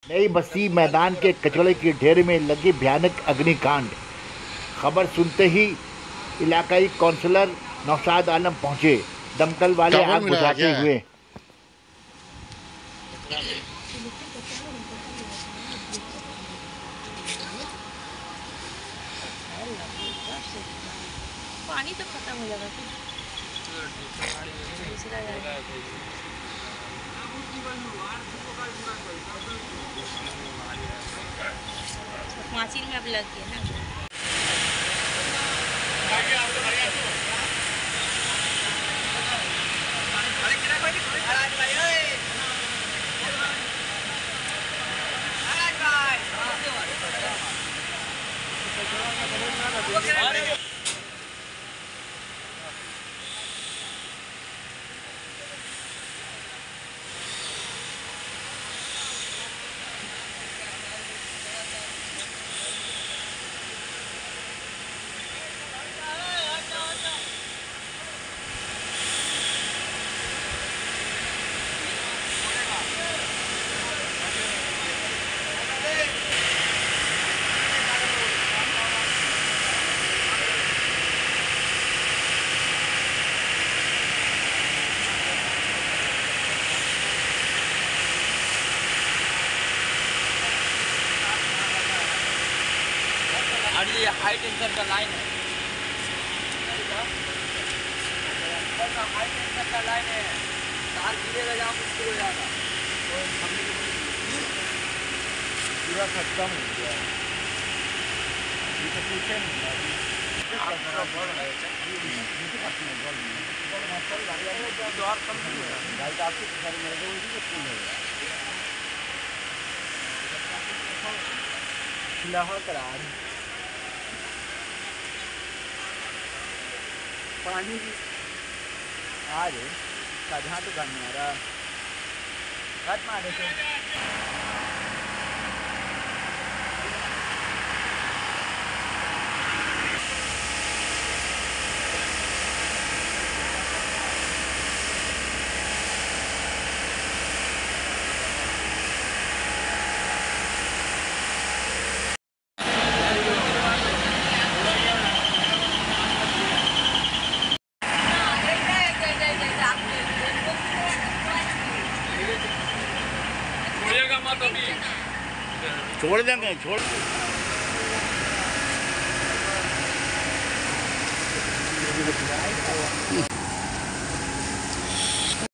नई बस्ती मैदान के कचड़े के ढेर में लगी भयानक अग्निकांड। खबर सुनते ही इलाकाई काउंसलर नौशाद आलम पहुंचे। दमकल वाले आग बुझाते हुए पानी तो खत्म हो जाएगा माचिल में अब लग गया ना। ये हाई टेंशन का लाइन है, हाई टेंशन का लाइन है। तार गिरेगा जहाँ मुश्किल हो जाएगा। पूरा खत्म हो गया। ये तो पूछे नहीं पानी भी आ रहे जहाँ तो गाने आ रहा घट मारे थे। छोड़ देंगे छोड़